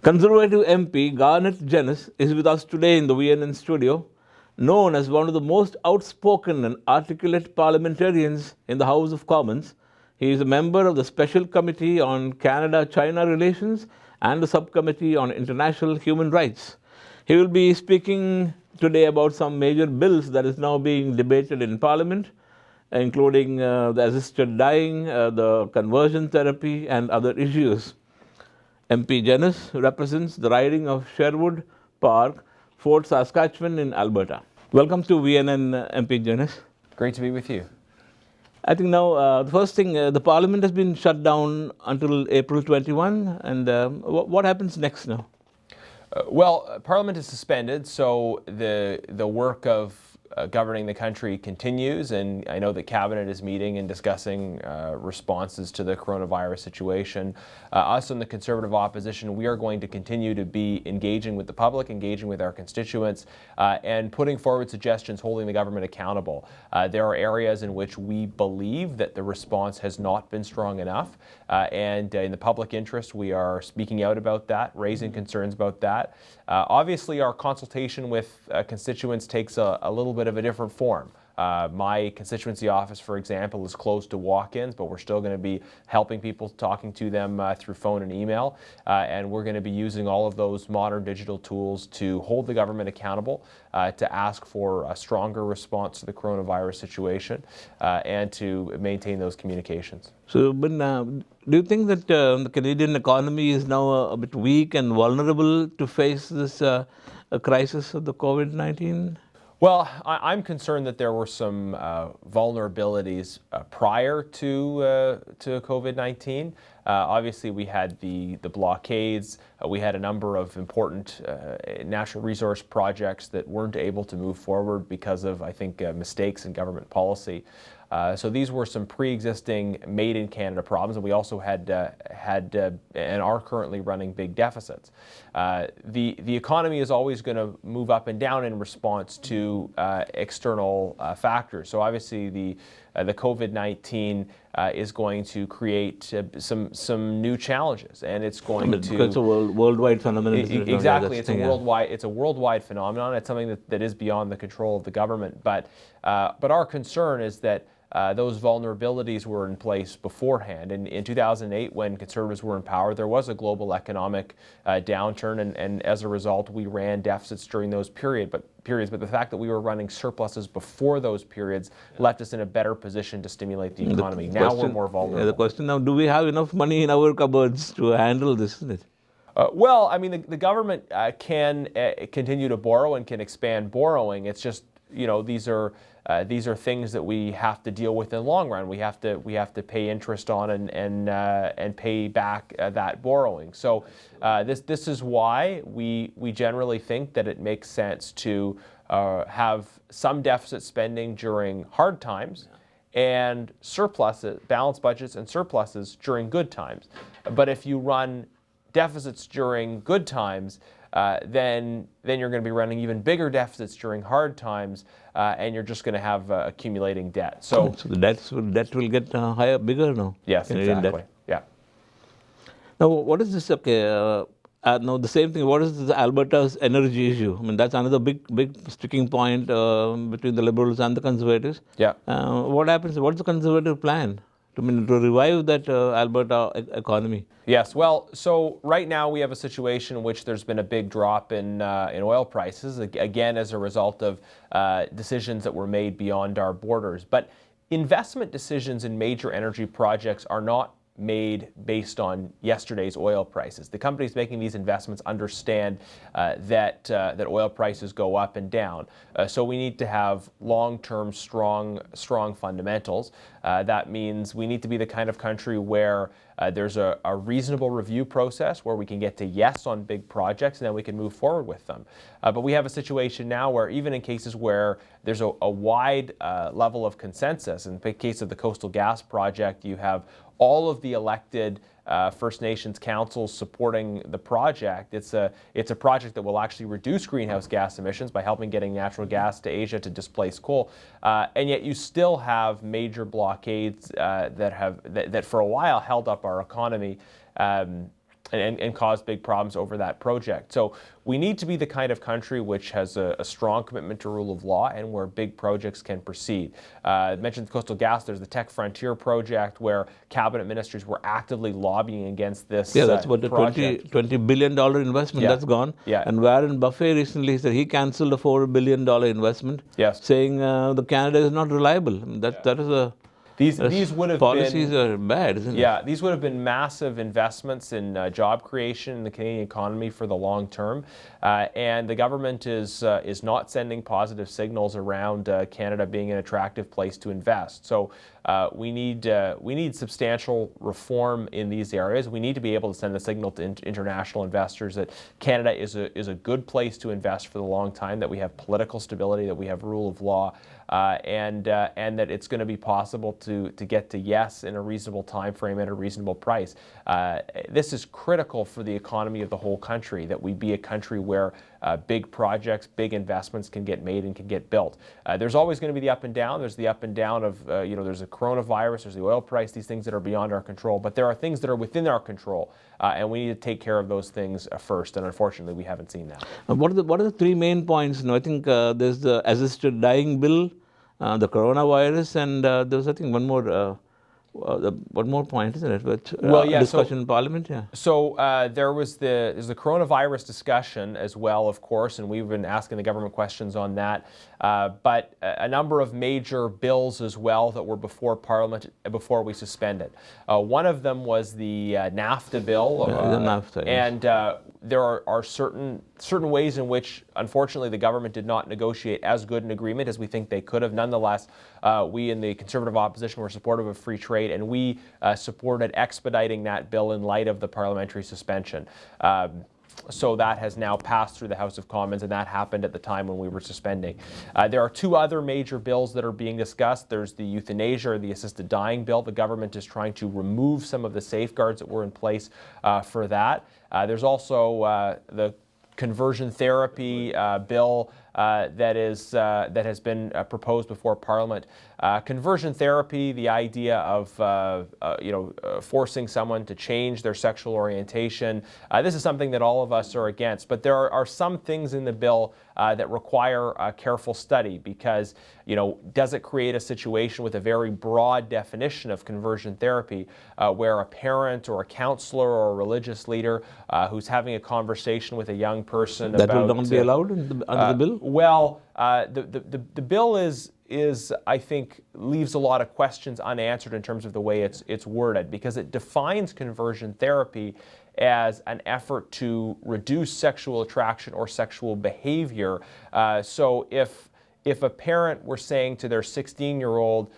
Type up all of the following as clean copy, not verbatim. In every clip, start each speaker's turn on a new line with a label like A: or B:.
A: Conservative MP Garnett Genuis is with us today in the VNN studio, known as one of the most outspoken and articulate parliamentarians in the House of Commons. He is a member of the Special Committee on Canada-China Relations and the Subcommittee on International Human Rights. He will be speaking today about some major bills that is now being debated in Parliament, including the assisted dying, the conversion therapy, and other issues. MP Genuis represents the riding of Sherwood Park, Fort Saskatchewan in Alberta. Welcome to VNN, MP Genuis.
B: Great to be with you.
A: I think now the first thing, the Parliament has been shut down until April 21, and what happens next now?
B: Parliament is suspended, so the work of governing the country continues, and I know that Cabinet is meeting and discussing responses to the coronavirus situation. Us in the Conservative opposition, we are going to continue to be engaging with the public, engaging with our constituents, and putting forward suggestions, holding the government accountable. There are areas in which we believe that the response has not been strong enough, and in the public interest, we are speaking out about that, raising concerns about that. Obviously, our consultation with constituents takes a little bit of a different form. My constituency office, for example, is closed to walk-ins, but we're still going to be helping people, talking to them through phone and email, and we're going to be using all of those modern digital tools to hold the government accountable, to ask for a stronger response to the coronavirus situation, and to maintain those communications.
A: So, do you think that the Canadian economy is now a bit weak and vulnerable to face this crisis of the COVID-19?
B: Well, I'm concerned that there were some vulnerabilities prior to COVID-19. Obviously, we had the blockades. We had a number of important natural resource projects that weren't able to move forward because of, I think, mistakes in government policy. So these were some pre-existing made-in-Canada problems, and we also had and are currently running big deficits. The economy is always going to move up and down in response to external factors. So obviously the COVID-19 is going to create some new challenges, and it's going to.
A: It's a worldwide phenomenon.
B: Exactly, it's a worldwide phenomenon. It's something that is beyond the control of the government. But our concern is that those vulnerabilities were in place beforehand. In 2008, when Conservatives were in power, there was a global economic downturn, and as a result, we ran deficits during those periods. But the fact that we were running surpluses before those periods left us in a better position to stimulate the economy. Now we're more vulnerable.
A: The question now, do we have enough money in our cupboards to handle this, isn't it?
B: Well, I mean, the government can continue to borrow and can expand borrowing. It's just, these are things that we have to deal with in the long run. We have to pay interest on and pay back that borrowing. So this is why we generally think that it makes sense to have some deficit spending during hard times and surpluses, balanced budgets and surpluses during good times. But if you run deficits during good times, then you're going to be running even bigger deficits during hard times, and you're just going to have accumulating debt. So
A: the debt will get higher, bigger now.
B: Yes, exactly. Debt. Yeah.
A: Now, what is this? Okay. Now the same thing. What is Alberta's energy issue? I mean, that's another big sticking point between the Liberals and the Conservatives.
B: Yeah.
A: What happens? What's the Conservative plan to revive that Alberta economy?
B: Yes, well, so right now we have a situation in which there's been a big drop in oil prices, again as a result of decisions that were made beyond our borders. But investment decisions in major energy projects are not made based on yesterday's oil prices. The companies making these investments understand that oil prices go up and down. So we need to have long-term, strong fundamentals. That means we need to be the kind of country where there's a reasonable review process where we can get to yes on big projects, and then we can move forward with them. But we have a situation now where even in cases where there's a wide level of consensus, in the case of the Coastal Gas Project, you have all of the elected First Nations councils supporting the project. It's a project that will actually reduce greenhouse gas emissions by helping getting natural gas to Asia to displace coal. And yet you still have major blockades that for a while held up our economy. and cause big problems over that project. So we need to be the kind of country which has a strong commitment to rule of law and where big projects can proceed. I mentioned Coastal Gas. There's the Tech Frontier project where cabinet ministers were actively lobbying against this
A: Yeah, that's what the
B: project.
A: $20 billion investment
B: Yeah.
A: that's gone.
B: Yeah.
A: And Warren Buffett recently said he cancelled a $4 billion investment,
B: Yes.
A: saying the Canada is not reliable. I mean, that is a
B: These would have
A: policies
B: been,
A: are bad, isn't it?
B: yeah, these would have been massive investments in job creation in the Canadian economy for the long term, and the government is not sending positive signals around Canada being an attractive place to invest. So we need substantial reform in these areas. We need to be able to send a signal to international investors that Canada is a good place to invest for the long time, that we have political stability, that we have rule of law, and that it's going to be possible to get to yes in a reasonable time frame at a reasonable price. This is critical for the economy of the whole country, that we be a country where big projects, big investments can get made and can get built. There's always going to be the up and down. There's the up and down of, there's a coronavirus, there's the oil price, these things that are beyond our control. But there are things that are within our control, and we need to take care of those things first. And unfortunately, we haven't seen that.
A: What are the three main points? I think there's the assisted dying bill, the coronavirus, and there's, I think, one more point, isn't it? But discussion in Parliament, yeah.
B: So there's the coronavirus discussion as well, of course, and we've been asking the government questions on that. But a number of major bills as well that were before Parliament before we suspended. One of them was the NAFTA bill,
A: the NAFTA, yes.
B: and there are certain ways in which, unfortunately, the government did not negotiate as good an agreement as we think they could have. Nonetheless, we in the Conservative opposition were supportive of free trade, and we supported expediting that bill in light of the parliamentary suspension. So that has now passed through the House of Commons, and that happened at the time when we were suspending. There are two other major bills that are being discussed. There's the euthanasia or the assisted dying bill. The government is trying to remove some of the safeguards that were in place for that. There's also the conversion therapy bill that has been proposed before Parliament. Conversion therapy, the idea of forcing someone to change their sexual orientation. This is something that all of us are against, but there are some things in the bill that require a careful study, because does it create a situation with a very broad definition of conversion therapy where a parent or a counselor or a religious leader who's having a conversation with a young person
A: that will not be allowed under the bill?
B: Well, the bill is I think leaves a lot of questions unanswered in terms of the way it's worded, because it defines conversion therapy as an effort to reduce sexual attraction or sexual behavior. So if a parent were saying to their 16-year-old,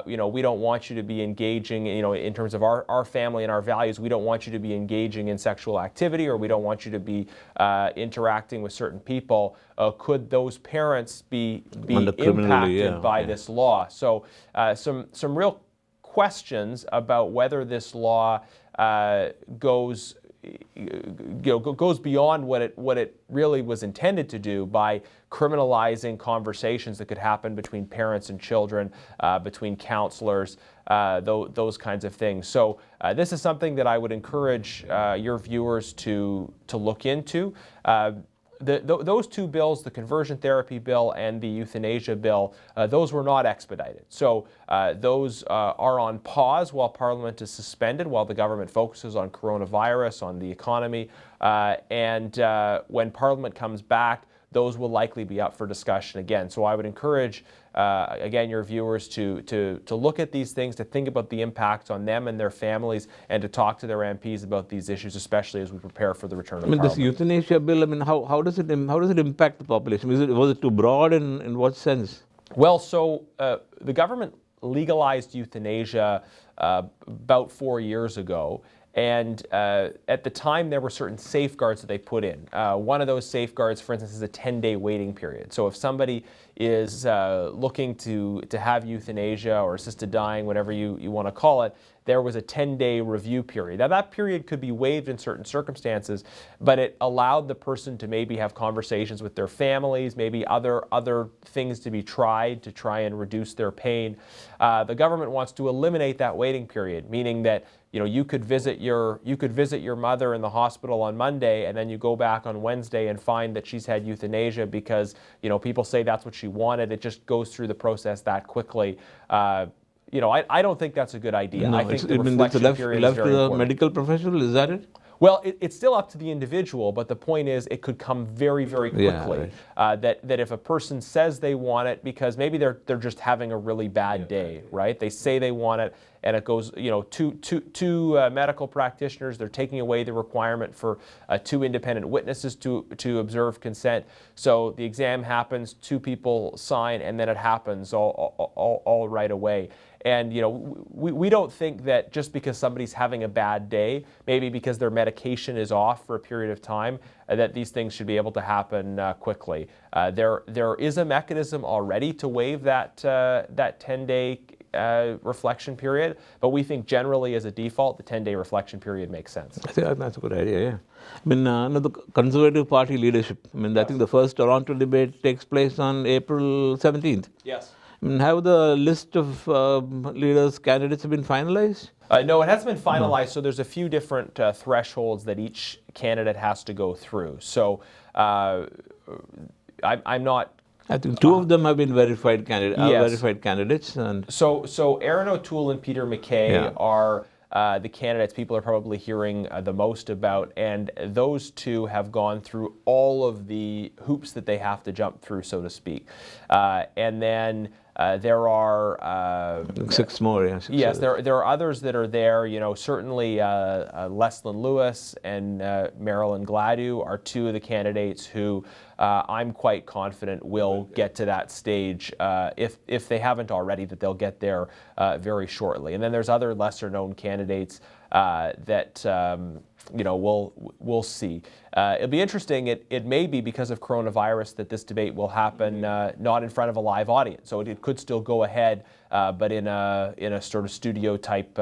B: we don't want you to be engaging, in terms of our family and our values, we don't want you to be engaging in sexual activity, or we don't want you to be interacting with certain people, could those parents be impacted by this law? So some real questions about whether this law goes beyond what it really was intended to do by criminalizing conversations that could happen between parents and children, between counselors, those kinds of things. So this is something that I would encourage your viewers to look into. Those two bills, the conversion therapy bill and the euthanasia bill, those were not expedited. So those are on pause while Parliament is suspended, while the government focuses on coronavirus, on the economy. And when Parliament comes back, those will likely be up for discussion again. So I would encourage, again, your viewers to look at these things, to think about the impact on them and their families, and to talk to their MPs about these issues, especially as we prepare for the return of Parliament.
A: This euthanasia bill, how does it impact the population? Was it too broad, in what sense?
B: Well, so the government legalized euthanasia about 4 years ago. And at the time, there were certain safeguards that they put in. One of those safeguards, for instance, is a 10-day waiting period. So if somebody is looking to have euthanasia or assisted dying, whatever you want to call it, there was a 10-day review period. Now, that period could be waived in certain circumstances, but it allowed the person to maybe have conversations with their families, maybe other things to be tried to try and reduce their pain. The government wants to eliminate that waiting period, meaning that you could visit your mother in the hospital on Monday, and then you go back on Wednesday and find that she's had euthanasia because people say that's what she wanted. It just goes through the process that quickly. I don't think that's a good idea.
A: No,
B: I think the
A: it's
B: reflection period
A: left
B: is
A: to
B: very
A: the
B: important.
A: medical professional. Is that it?
B: Well, it's still up to the individual, but the point is it could come very, very quickly.
A: Yeah,
B: right. That if a person says they want it because maybe they're just having a really bad day, right? They say they want it, and it goes, two medical practitioners. They're taking away the requirement for 2 independent witnesses to observe consent. So the exam happens, 2 people sign, and then it happens all right away. And we don't think that just because somebody's having a bad day, maybe because their medication is off for a period of time, that these things should be able to happen quickly. There is a mechanism already to waive that 10-day reflection period, but we think generally as a default, the 10-day reflection period makes sense.
A: I think that's a good idea, yeah. I mean, the Conservative Party leadership, I think the first Toronto debate takes place on April 17th.
B: Yes.
A: Have the list of leaders, candidates have been finalized?
B: No, it hasn't been finalized, so there's a few different thresholds that each candidate has to go through. So I'm not...
A: I think 2 of them have been verified
B: Yes.
A: verified candidates. And
B: So Aaron O'Toole and Peter MacKay are the candidates people are probably hearing the most about, and those 2 have gone through all of the hoops that they have to jump through, so to speak. And then there are
A: 6 more, yeah.
B: Yes, there are others that are there. Certainly Leslyn Lewis and Marilyn Gladue are 2 of the candidates who I'm quite confident will get to that stage if they haven't already, that they'll get there very shortly. And then there's other lesser-known candidates that we'll see. It'll be interesting. It may be because of coronavirus that this debate will happen not in front of a live audience. So it could still go ahead, but in a sort of studio type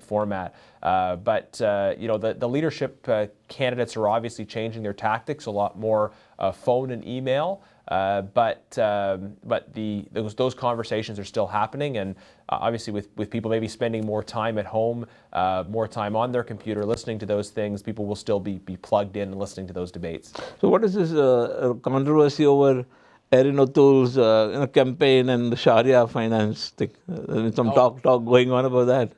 B: format. But the leadership candidates are obviously changing their tactics, a lot more phone and email. But those conversations are still happening, and obviously with people maybe spending more time at home, more time on their computer listening to those things, people will still be plugged in and listening to those debates.
A: So what is this controversy over Erin O'Toole's campaign and the Sharia finance thing? Some talk going on about that.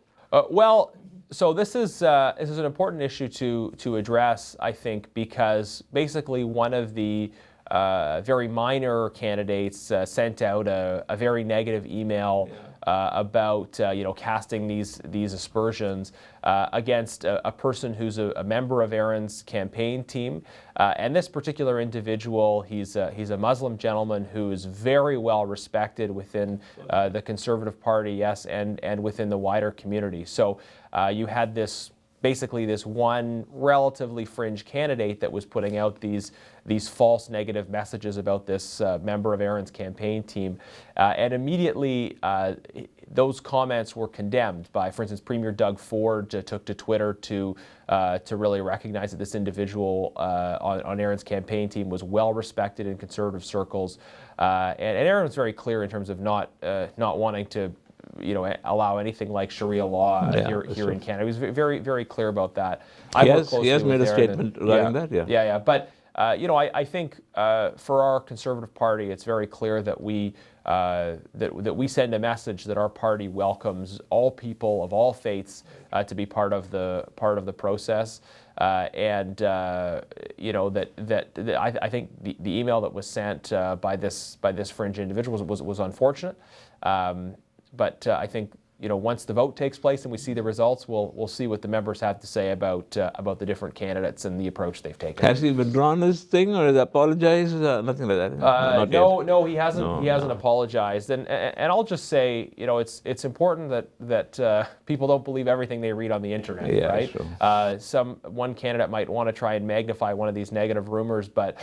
B: Well, so this is an important issue to address, I think, because basically one of the very minor candidates sent out a very negative email about casting these aspersions against a person who's a member of Aaron's campaign team, and this particular individual, he's a Muslim gentleman who is very well respected within the Conservative Party, yes, and within the wider community. So you had basically this one relatively fringe candidate that was putting out these false negative messages about this member of Aaron's campaign team. And immediately those comments were condemned by, for instance, Premier Doug Ford took to Twitter to really recognize that this individual on Aaron's campaign team was well respected in conservative circles. And Aaron was very clear in terms of not wanting to allow anything like Sharia law here in Canada. He was very, very clear about that.
A: He has made a statement regarding that,
B: yeah. But I think for our Conservative Party, it's very clear that we send a message that our party welcomes all people of all faiths to be part of the process. I think the email that was sent by this fringe individual was unfortunate. But I think once the vote takes place and we see the results, we'll see what the members have to say about the different candidates and the approach they've taken.
A: Has he withdrawn his thing or has he apologized? Nothing like that.
B: No, he hasn't. He hasn't apologized. And I'll just say, it's important that people don't believe everything they read on the internet, right?
A: Sure.
B: One candidate might want to try and magnify one of these negative rumors, but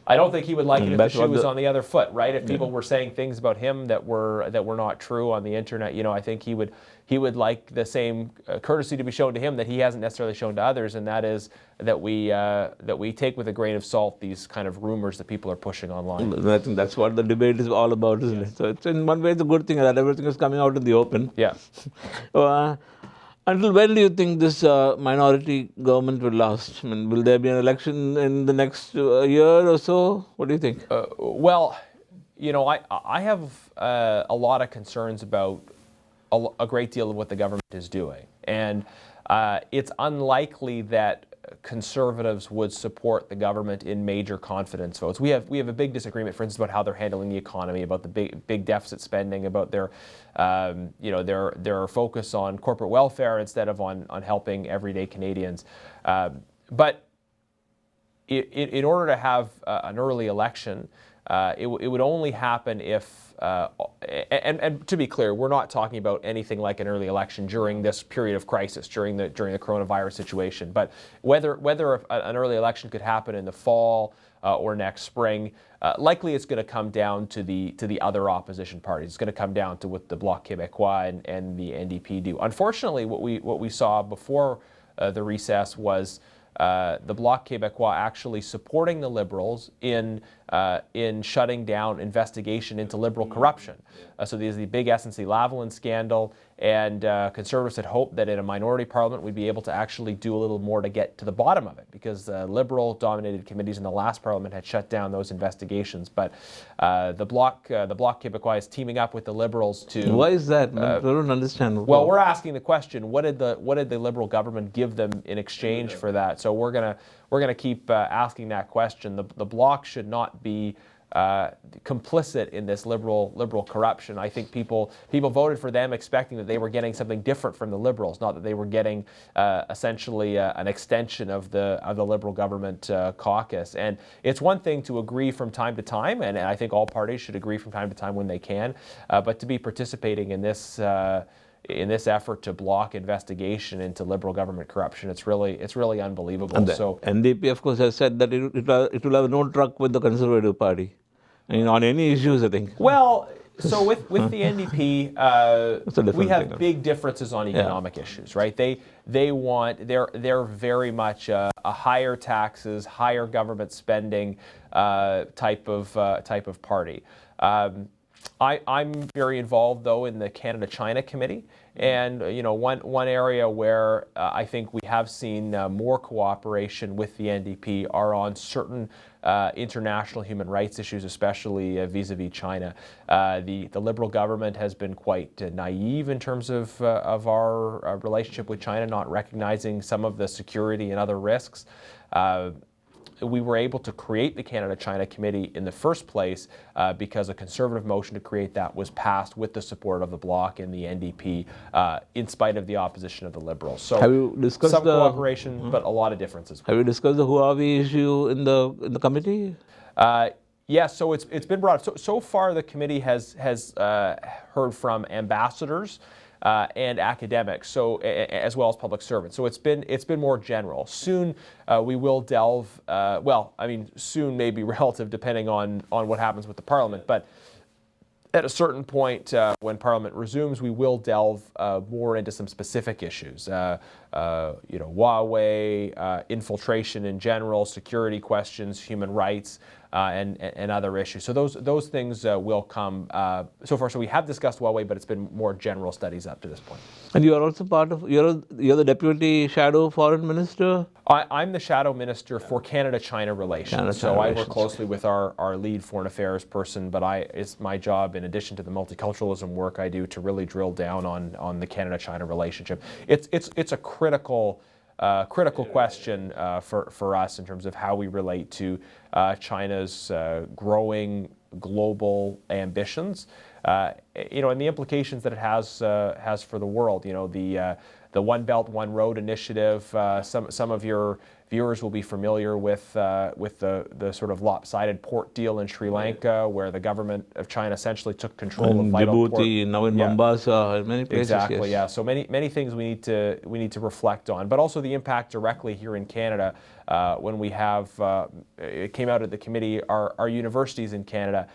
B: I don't think he would like it if the shoe was on the other foot, right? If people were saying things about him that were not true on the internet, I think he would like the same courtesy to be shown to him that he hasn't necessarily shown to others, and that is that we take with a grain of salt these kind of rumors that people are pushing online.
A: I think that's what the debate is all about, isn't it? So it's in one way it's a good thing that everything is coming out in the open.
B: Yeah.
A: Until when do you think this minority government will last? I mean, will there be an election in the next year or so? What do you think?
B: Well, I have a lot of concerns about a great deal of what the government is doing. And it's unlikely that conservatives would support the government in major confidence votes. We have a big disagreement, for instance, about how they're handling the economy, about the big deficit spending, about their focus on corporate welfare instead of on helping everyday Canadians. But in order to have an early election, it would only happen if, and to be clear, we're not talking about anything like an early election during this period of crisis, during the coronavirus situation. But whether an early election could happen in the fall or next spring, likely it's going to come down to the other opposition parties. It's going to come down to what the Bloc Québécois and the NDP do. Unfortunately, what we saw before the recess was the Bloc Québécois actually supporting the Liberals in shutting down investigation into Liberal corruption. So there's the big SNC-Lavalin scandal, and Conservatives had hoped that in a minority parliament we'd be able to actually do a little more to get to the bottom of it, because Liberal-dominated committees in the last parliament had shut down those investigations. But the Bloc Québécois is teaming up with the Liberals to...
A: Why is that? I don't understand.
B: Well, we're asking the question: what did the Liberal government give them in exchange for that? So we're gonna keep asking that question. The Bloc should not be complicit in this liberal corruption. I think people voted for them expecting that they were getting something different from the Liberals, not that they were getting essentially an extension of the Liberal government caucus. And it's one thing to agree from time to time, and I think all parties should agree from time to time when they can, but to be participating in this effort to block investigation into Liberal government corruption, it's really unbelievable.
A: And so NDP, of course, has said that it will have no truck with the Conservative Party, on any issues, I think.
B: Well, so with the NDP, we have big differences on economic issues, right? They're very much a higher taxes, higher government spending type of party. I'm very involved, though, in the Canada-China Committee, and one area where I think we have seen more cooperation with the NDP are on certain international human rights issues, especially vis-a-vis China. The Liberal government has been quite naive in terms of our relationship with China, not recognizing some of the security and other risks. We were able to create the Canada-China Committee in the first place because a Conservative motion to create that was passed with the support of the Bloc and the NDP, in spite of the opposition of the Liberals. So
A: have you discussed
B: some cooperation, but a lot of differences.
A: Have you discussed the Huawei issue in the committee?
B: Yes, so it's been brought up. So far, the committee has heard from ambassadors and academics, so as well as public servants. So it's been more general. Soon we will delve. Soon may be relative depending on what happens with the Parliament, but at a certain point when Parliament resumes, we will delve more into some specific issues. Huawei, infiltration in general, security questions, human rights, and other issues. So those things will come. So far, so we have discussed Huawei, but it's been more general studies up to this point.
A: And you are also you're the Deputy Shadow Foreign Minister?
B: I'm the Shadow Minister for Canada-China relations. I work closely with our lead foreign affairs person, but it's my job, in addition to the multiculturalism work I do, to really drill down on the Canada-China relationship. It's a critical question for us in terms of how we relate to China's growing global ambitions, and the implications that it has for the world. The One Belt, One Road initiative. Some of your viewers will be familiar with the sort of lopsided port deal in Sri Lanka, where the government of China essentially took control of vital port.
A: Djibouti, now in Mombasa, and many places.
B: Exactly,
A: yes.
B: yeah. So many things we need to reflect on, but also the impact directly here in Canada. When we have, it came out at the committee, our universities in Canada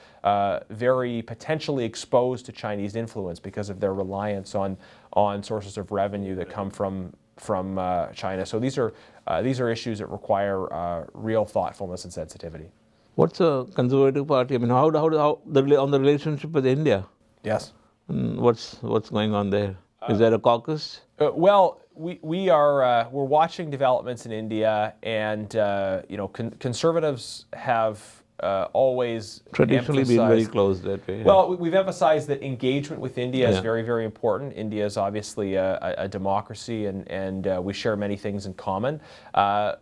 B: very potentially exposed to Chinese influence because of their reliance on sources of revenue that come from China. So these are issues that require real thoughtfulness and sensitivity.
A: What's a Conservative Party? I mean, how on the relationship with India?
B: Yes.
A: What's going on there? Is there a caucus?
B: Well, we're watching developments in India, and conservatives have always
A: Traditionally been very close that way.
B: Well, we've emphasized that engagement with India is
A: Yeah.
B: very, very important. India is obviously a democracy, and we share many things in common.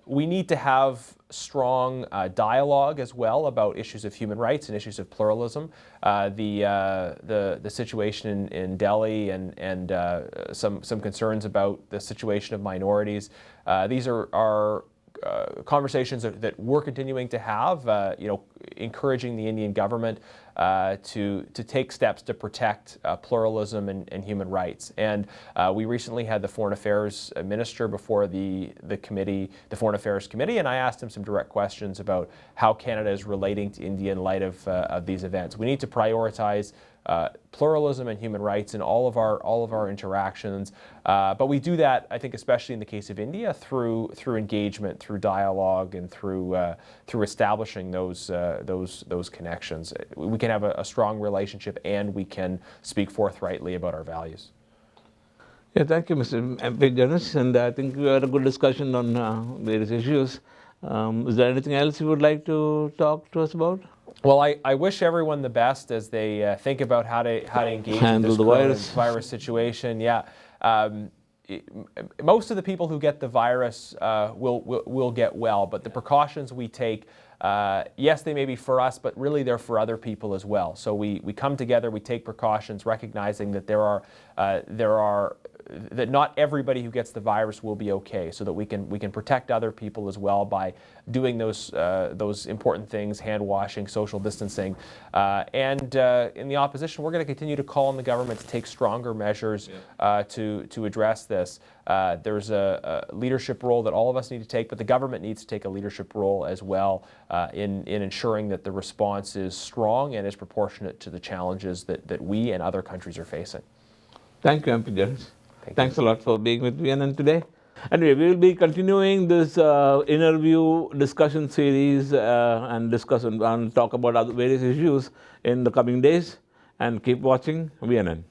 B: We need to have strong dialogue as well about issues of human rights and issues of pluralism. The situation in Delhi and some concerns about the situation of minorities. These are conversations that we're continuing to have, encouraging the Indian government to take steps to protect pluralism and human rights. And we recently had the Foreign Affairs Minister before the committee, the Foreign Affairs Committee, and I asked him some direct questions about how Canada is relating to India in light of these events. We need to prioritize pluralism and human rights in all of our interactions, but we do that, I think, especially in the case of India, through engagement, through dialogue, and through establishing those connections. We can have a strong relationship, and we can speak forthrightly about our values.
A: Yeah, thank you, Mr. MP Genuis, and I think we had a good discussion on various issues. Is there anything else you would like to talk to us about?
B: Well, I wish everyone the best as they think about how to engage
A: Handle
B: with
A: the
B: this virus situation. Yeah, most of the people who get the virus will get well, but the precautions we take, yes, they may be for us, but really they're for other people as well. So we come together, we take precautions, recognizing that that not everybody who gets the virus will be okay, so that we can protect other people as well by doing those important things: hand washing, social distancing, and in the opposition, we're going to continue to call on the government to take stronger measures to address this. There's a leadership role that all of us need to take, but the government needs to take a leadership role as well in ensuring that the response is strong and is proportionate to the challenges that we and other countries are facing.
A: Thank you, MP Genuis. Thanks a lot for being with VNN today. Anyway, we will be continuing this interview discussion series and talk about other various issues in the coming days. And keep watching VNN.